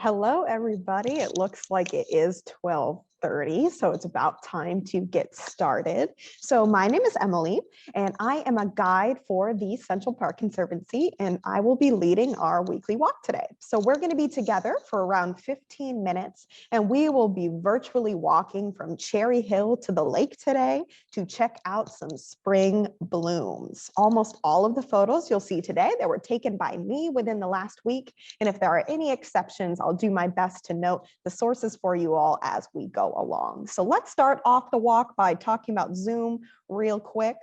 Hello, everybody. It looks like it is 12:30, so it's about time to get started. So my name is Emily, and I am a guide for the Central Park Conservancy, and I will be leading our weekly walk today. So we're going to be together for around 15 minutes, and we will be virtually walking from Cherry Hill to the lake today to check out some spring blooms. Almost all of the photos you'll see today that were taken by me within the last week, and if there are any exceptions, I'll do my best to note the sources for you all as we go along. So let's start off the walk by talking about Zoom real quick.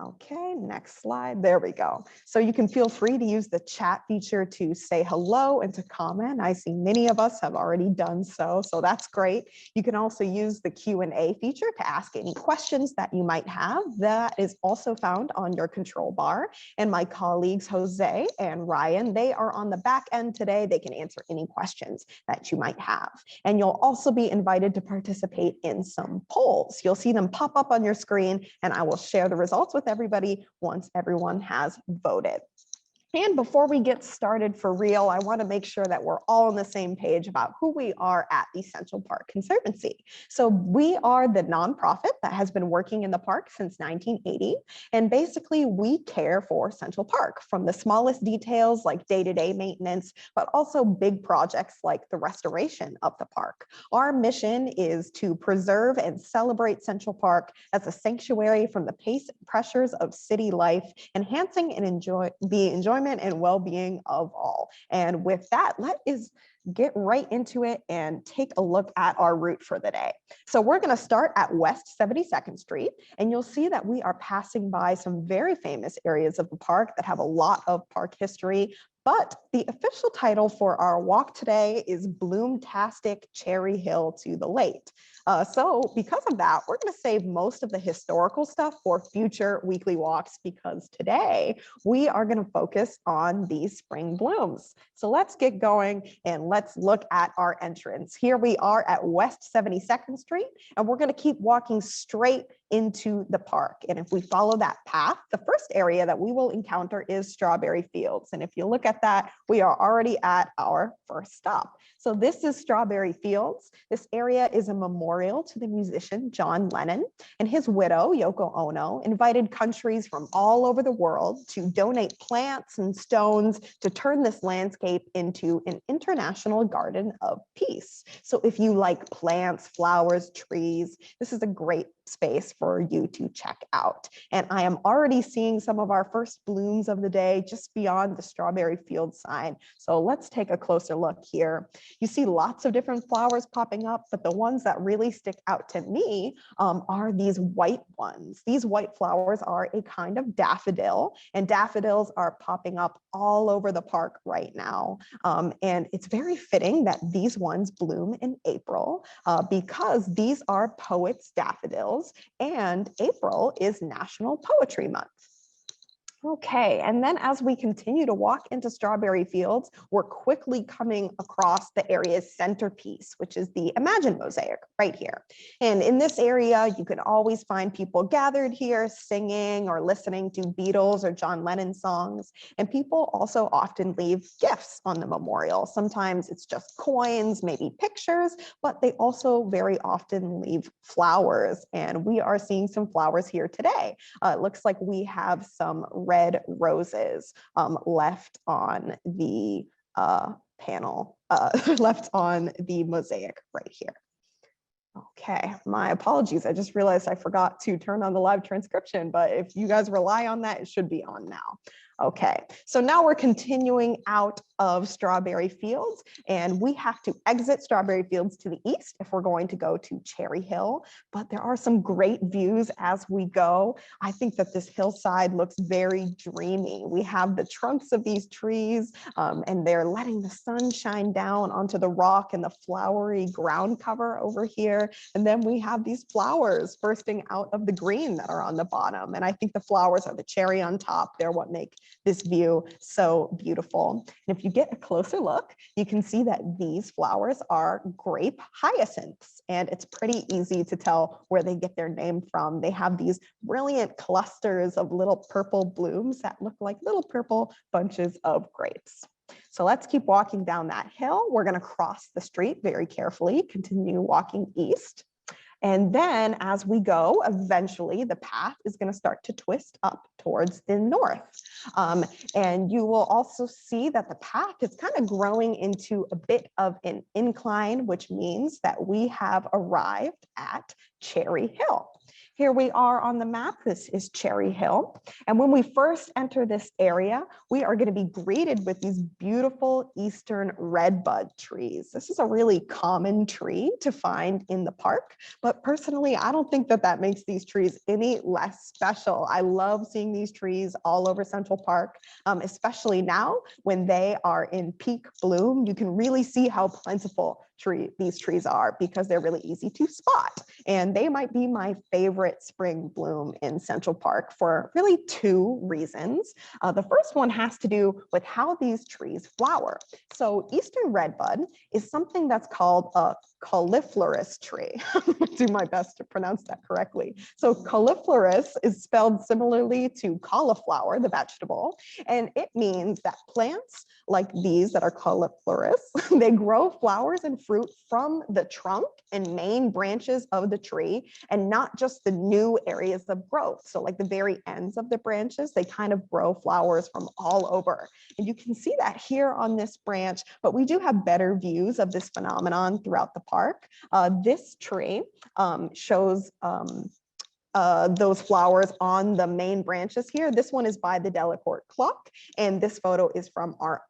Okay, next slide. There we go. So you can feel free to use the chat feature to say hello and to comment. I see many of us have already done so that's great. You can also use the Q&A feature to ask any questions that you might have. That is also found on your control bar. And my colleagues, Jose and Ryan, they are on the back end today. They can answer any questions that you might have. And you'll also be invited to participate in some polls. You'll see them pop up on your screen, and I will share the results with everybody once everyone has voted. And before we get started for real, I want to make sure that we're all on the same page about who we are at the Central Park Conservancy. So we are the nonprofit that has been working in the park since 1980. And basically we care for Central Park, from the smallest details like day-to-day maintenance, but also big projects like the restoration of the park. Our mission is to preserve and celebrate Central Park as a sanctuary from the pace and pressures of city life, enhancing and enjoyment and well-being of all. And with that, let's get right into it and take a look at our route for the day. So we're going to start at West 72nd Street, and you'll see that we are passing by some very famous areas of the park that have a lot of park history. But the official title for our walk today is Bloomtastic Cherry Hill to the Lake. So because of that, we're going to save most of the historical stuff for future weekly walks, because today we are going to focus on these spring blooms. So let's get going and let's look at our entrance. Here we are at West 72nd Street, and we're going to keep walking straight into the park. And if we follow that path, the first area that we will encounter is Strawberry Fields. And if you look at that, we are already at our first stop. So this is Strawberry Fields. This area is a memorial to the musician John Lennon, and his widow, Yoko Ono, invited countries from all over the world to donate plants and stones to turn this landscape into an international garden of peace. So if you like plants, flowers, trees, this is a great space for you to check out. And I am already seeing some of our first blooms of the day just beyond the Strawberry Field sign. So let's take a closer look here. You see lots of different flowers popping up, but the ones that really stick out to me are these white ones. These white flowers are a kind of daffodil, and daffodils are popping up all over the park right now. And it's very fitting that these ones bloom in April because these are poets' daffodils, and April is National Poetry Month. Okay, and then as we continue to walk into Strawberry Fields, we're quickly coming across the area's centerpiece, which is the Imagine Mosaic right here. And in this area, you can always find people gathered here singing or listening to Beatles or John Lennon songs. And people also often leave gifts on the memorial. Sometimes it's just coins, maybe pictures, but they also very often leave flowers. And we are seeing some flowers here today. It looks like we have some red roses left on the panel, left on the mosaic right here. Okay, my apologies. I just realized I forgot to turn on the live transcription, but if you guys rely on that, it should be on now. Okay, so now we're continuing out of Strawberry Fields, and we have to exit Strawberry Fields to the east if we're going to go to Cherry Hill, but there are some great views as we go. I think that this hillside looks very dreamy. We have the trunks of these trees, and they're letting the sun shine down onto the rock and the flowery ground cover over here. And then we have these flowers bursting out of the green that are on the bottom. And I think the flowers are the cherry on top. They're what make this view so beautiful. And if you get a closer look, you can see that these flowers are grape hyacinths, and it's pretty easy to tell where they get their name from. They have these brilliant clusters of little purple blooms that look like little purple bunches of grapes. So let's keep walking down that hill. We're going to cross the street very carefully, continue walking east. And then as we go, eventually the path is going to start to twist up towards the north. And you will also see that the path is kind of growing into a bit of an incline, which means that we have arrived at Cherry Hill. Here we are on the map. This is Cherry Hill. And when we first enter this area, we are going to be greeted with these beautiful eastern redbud trees. This is a really common tree to find in the park, but personally, I don't think that that makes these trees any less special. I love seeing these trees all over Central Park, especially now when they are in peak bloom. You can really see how plentiful these trees are because they're really easy to spot. And they might be my favorite spring bloom in Central Park for really two reasons. The first one has to do with how these trees flower. So Eastern redbud is something that's called a cauliflorous tree. I'm gonna do my best to pronounce that correctly. So cauliflorous is spelled similarly to cauliflower, the vegetable, and it means that plants like these that are cauliflorous, they grow flowers and fruit from the trunk and main branches of the tree and not just the new areas of growth. So like the very ends of the branches, they kind of grow flowers from all over. And you can see that here on this branch, but we do have better views of this phenomenon throughout the park. This tree shows those flowers on the main branches here. This one is by the Delacorte clock, and this photo is from our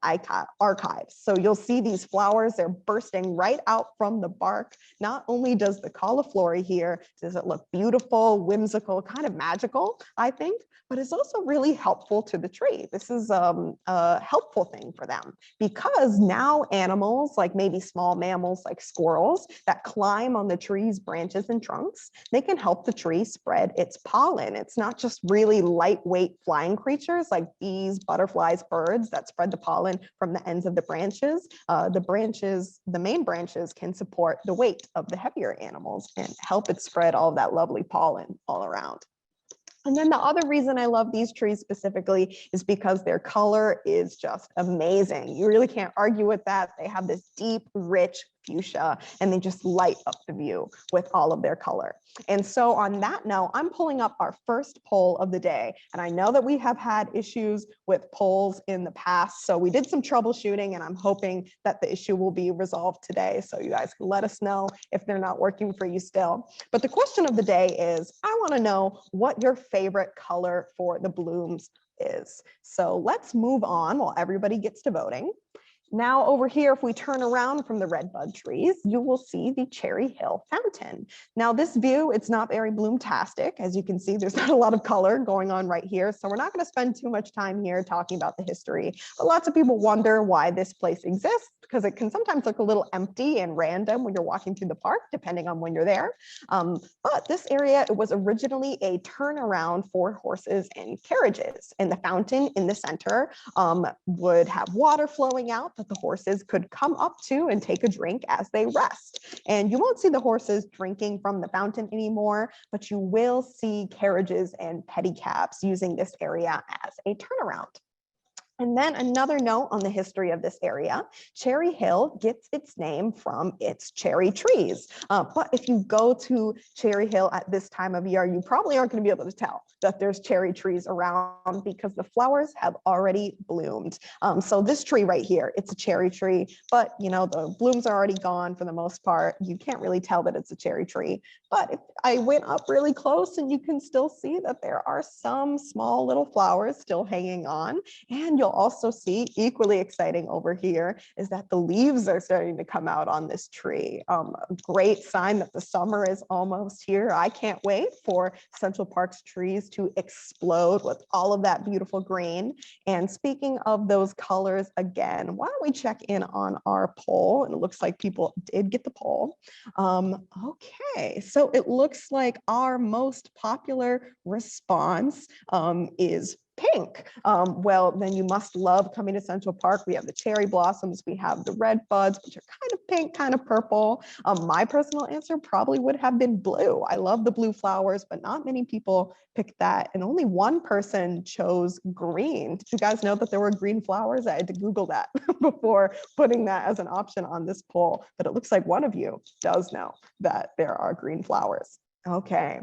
archives. So you'll see these flowers, they're bursting right out from the bark. Not only does the cauliflower here, does it look beautiful, whimsical, kind of magical, I think, but it's also really helpful to the tree. This is a helpful thing for them because now animals, like maybe small mammals like squirrels that climb on the tree's branches and trunks, they can help the tree spread its pollen. It's not just really lightweight flying creatures like bees, butterflies, birds that spread the pollen from the ends of the branches. The main branches can support the weight of the heavier animals and help it spread all of that lovely pollen all around. And then the other reason I love these trees specifically is because their color is just amazing. You really can't argue with that. They have this deep, rich fuchsia, and they just light up the view with all of their color. And so on that note, I'm pulling up our first poll of the day. And I know that we have had issues with polls in the past. So we did some troubleshooting, and I'm hoping that the issue will be resolved today. So you guys can let us know if they're not working for you still. But the question of the day is, I want to know what your favorite color for the blooms is. So let's move on while everybody gets to voting. Now over here, if we turn around from the redbud trees, you will see the Cherry Hill Fountain. Now this view, it's not very bloomtastic. As you can see, there's not a lot of color going on right here. So we're not going to spend too much time here talking about the history. But lots of people wonder why this place exists because it can sometimes look a little empty and random when you're walking through the park, depending on when you're there. But this area, it was originally a turnaround for horses and carriages. And the fountain in the center would have water flowing out that the horses could come up to and take a drink as they rest. And you won't see the horses drinking from the fountain anymore, but you will see carriages and pedicabs using this area as a turnaround. And then another note on the history of this area, Cherry Hill gets its name from its cherry trees. But if you go to Cherry Hill at this time of year, you probably aren't going to be able to tell that there's cherry trees around because the flowers have already bloomed. So this tree right here, it's a cherry tree, but you know, the blooms are already gone for the most part. You can't really tell that it's a cherry tree. But if I went up really close, and you can still see that there are some small little flowers still hanging on. And you'll also see, equally exciting over here, is that the leaves are starting to come out on this tree. A great sign that the summer is almost here. I can't wait for Central Park's trees to explode with all of that beautiful green. And speaking of those colors again, why don't we check in on our poll? And it looks like people did get the poll. Okay, so it looks like our most popular response is pink. Well, then you must love coming to Central Park. We have the cherry blossoms, we have the red buds, which are kind of pink, kind of purple. My personal answer probably would have been blue. I love the blue flowers, but not many people picked that. And only one person chose green. Did you guys know that there were green flowers? I had to Google that before putting that as an option on this poll, but it looks like one of you does know that there are green flowers. Okay.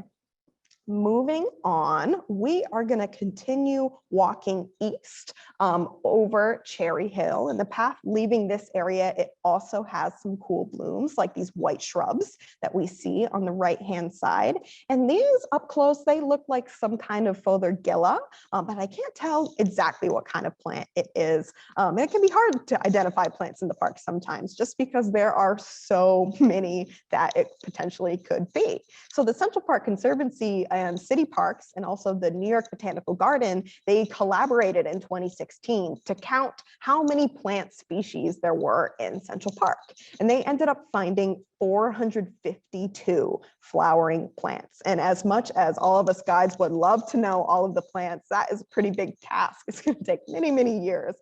Moving on, we are going to continue walking east over Cherry Hill. And the path leaving this area, it also has some cool blooms like these white shrubs that we see on the right-hand side. And these up close, they look like some kind of fothergilla, but I can't tell exactly what kind of plant it is. And it can be hard to identify plants in the park sometimes just because there are so many that it potentially could be. So the Central Park Conservancy and city parks and also the New York Botanical Garden, they collaborated in 2016 to count how many plant species there were in Central Park. And they ended up finding 452 flowering plants. And as much as all of us guides would love to know all of the plants, that is a pretty big task. It's going to take many, many years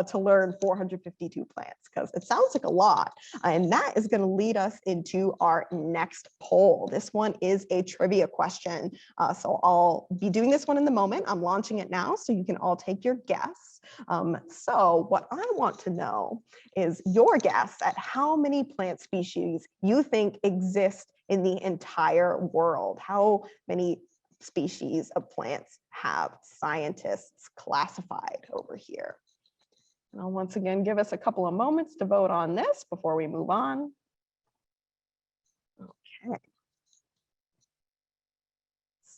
to learn 452 plants because it sounds like a lot. And that is going to lead us into our next poll. This one is a trivia question. So I'll be doing this one in the moment. I'm launching it now so you can all take your guess. So what I want to know is your guess at how many plant species you think exist in the entire world. How many species of plants have scientists classified over here? And I'll once again give us a couple of moments to vote on this before we move on. Okay.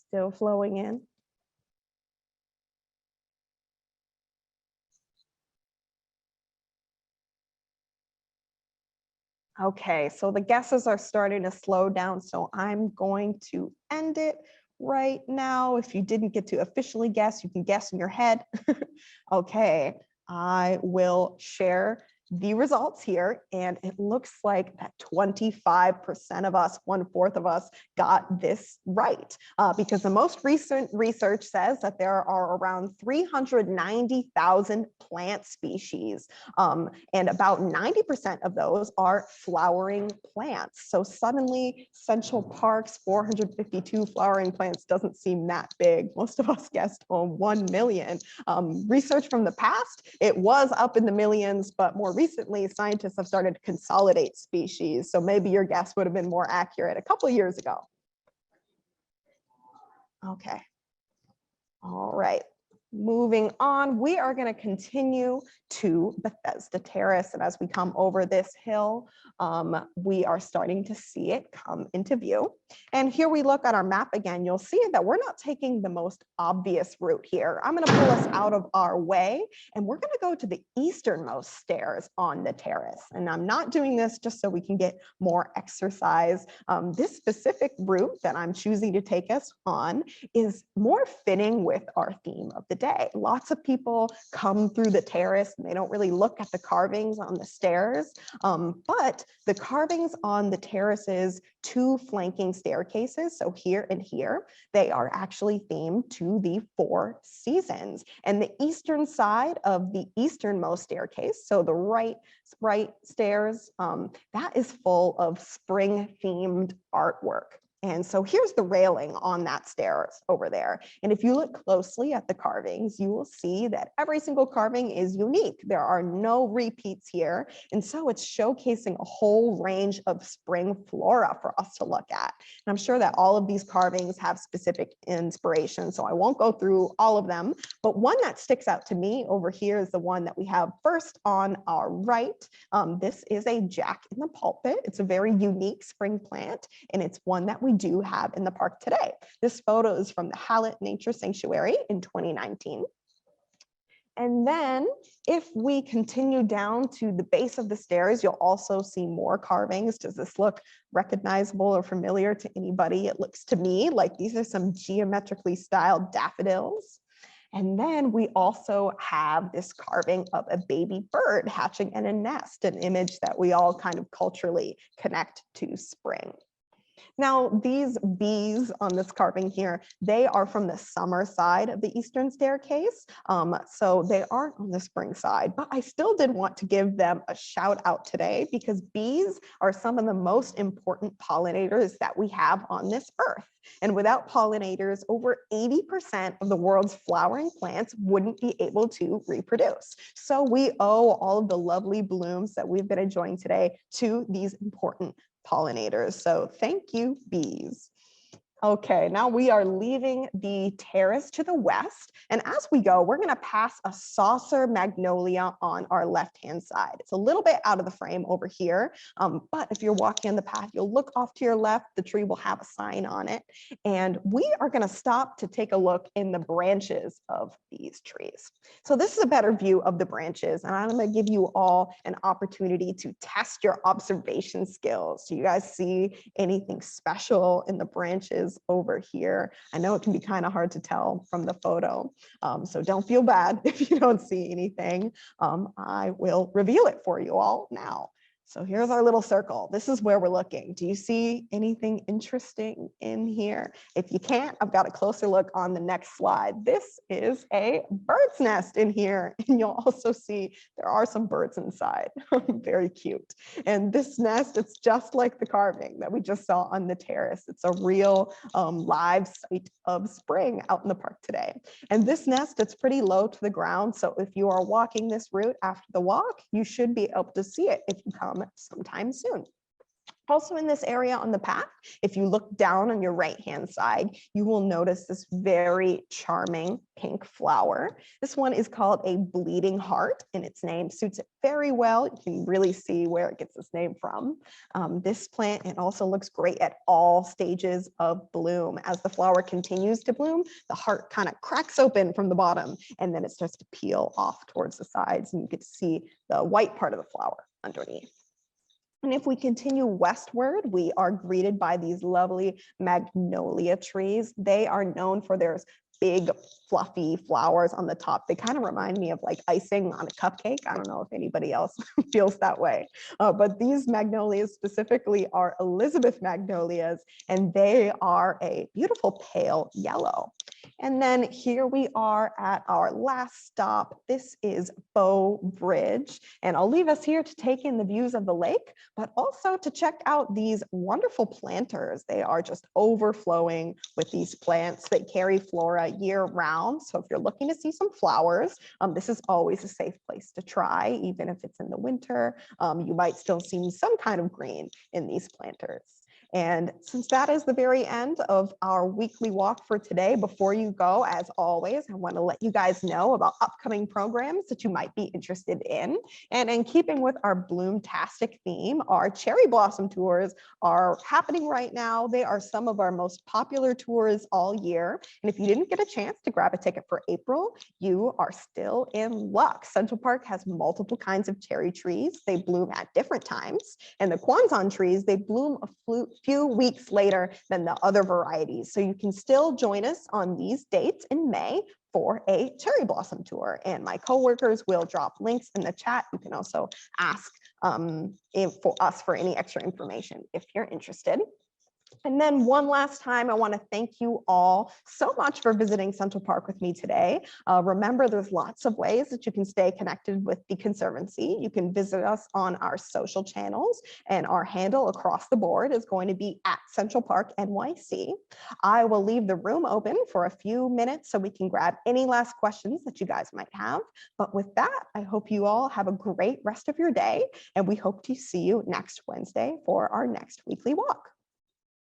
Still flowing in. Okay, so the guesses are starting to slow down, so I'm going to end it right now. If you didn't get to officially guess, you can guess in your head. Okay, I will share the results here, and it looks like that 25% of us, 1/4 of us, got this right, because the most recent research says that there are around 390,000 plant species, and about 90% of those are flowering plants. So suddenly, Central Park's 452 flowering plants doesn't seem that big. Most of us guessed 1 million. Research from the past, it was up in the millions, but more recently, scientists have started to consolidate species. So maybe your guess would have been more accurate a couple of years ago. Okay. All right. Moving on, we are going to continue to Bethesda Terrace. And as we come over this hill, we are starting to see it come into view. And here we look at our map again, you'll see that we're not taking the most obvious route here. I'm going to pull us out of our way, and we're going to go to the easternmost stairs on the terrace. And I'm not doing this just so we can get more exercise. This specific route that I'm choosing to take us on is more fitting with our theme of the day. Lots of people come through the terrace and they don't really look at the carvings on the stairs, but the carvings on the terrace's 2 flanking staircases, so here and here, they are actually themed to the 4 seasons. And the eastern side of the easternmost staircase, so the right stairs, that is full of spring themed artwork. And so here's the railing on that stairs over there. And if you look closely at the carvings, you will see that every single carving is unique. There are no repeats here. And so it's showcasing a whole range of spring flora for us to look at. And I'm sure that all of these carvings have specific inspiration, so I won't go through all of them. But one that sticks out to me over here is the one that we have first on our right. This is a Jack in the Pulpit. It's a very unique spring plant, and it's one that we do have in the park today. This photo is from the Hallett Nature Sanctuary in 2019. And then if we continue down to the base of the stairs, you'll also see more carvings. Does this look recognizable or familiar to anybody? It looks to me like these are some geometrically styled daffodils. And then we also have this carving of a baby bird hatching in a nest, an image that we all kind of culturally connect to spring. Now, these bees on this carving here, they are from the summer side of the eastern staircase. So they aren't on the spring side, but I still did want to give them a shout out today because bees are some of the most important pollinators that we have on this earth. And without pollinators, over 80% of the world's flowering plants wouldn't be able to reproduce. So we owe all of the lovely blooms that we've been enjoying today to these important pollinators. So thank you, bees. Okay, now we are leaving the terrace to the west. And as we go, we're gonna pass a saucer magnolia on our left-hand side. It's a little bit out of the frame over here, but if you're walking on the path, you'll look off to your left, the tree will have a sign on it. And we are gonna stop to take a look in the branches of these trees. So this is a better view of the branches, and I'm gonna give you all an opportunity to test your observation skills. Do you guys see anything special in the branches over here? I know it can be kind of hard to tell from the photo, so don't feel bad if you don't see anything. I will reveal it for you all now. So here's our little circle. This is where we're looking. Do you see anything interesting in here? If you can't, I've got a closer look on the next slide. This is a bird's nest in here. And you'll also see there are some birds inside. Very cute. And this nest, it's just like the carving that we just saw on the terrace. It's a real live sight of spring out in the park today. And this nest, it's pretty low to the ground. So if you are walking this route after the walk, you should be able to see it if you come sometime soon. Also in this area on the path, if you look down on your right-hand side, you will notice this very charming pink flower. This one is called a bleeding heart, and its name suits it very well. You can really see where it gets its name from. This plant, it also looks great at all stages of bloom. As the flower continues to bloom, the heart kind of cracks open from the bottom, and then it starts to peel off towards the sides, and you get to see the white part of the flower underneath. And if we continue westward, we are greeted by these lovely magnolia trees. They are known for their big fluffy flowers on the top. They kind of remind me of like icing on a cupcake. I don't know if anybody else feels that way, but these magnolias specifically are Elizabeth magnolias, and they are a beautiful pale yellow. And then here we are at our last stop. This is Beau Bridge, and I'll leave us here to take in the views of the lake, but also to check out these wonderful planters. They are just overflowing with these plants that carry flora year round. So if you're looking to see some flowers, this is always a safe place to try, even if it's in the winter. You might still see some kind of green in these planters. And since that is the very end of our weekly walk for today, before you go, as always, I want to let you guys know about upcoming programs that you might be interested in. And in keeping with our Bloomtastic theme, our cherry blossom tours are happening right now. They are some of our most popular tours all year. And if you didn't get a chance to grab a ticket for April, you are still in luck. Central Park has multiple kinds of cherry trees. They bloom at different times. And the Kwanzaa trees, they bloom a few weeks later than the other varieties. So you can still join us on these dates in May for a cherry blossom tour. And my coworkers will drop links in the chat. You can also ask for us for any extra information if you're interested. And then one last time, I want to thank you all so much for visiting Central Park with me today. Remember, there's lots of ways that you can stay connected with the Conservancy. You can visit us on our social channels, and our handle across the board is going to be at Central Park NYC. I will leave the room open for a few minutes so we can grab any last questions that you guys might have. But with that, I hope you all have a great rest of your day, and we hope to see you next Wednesday for our next weekly walk.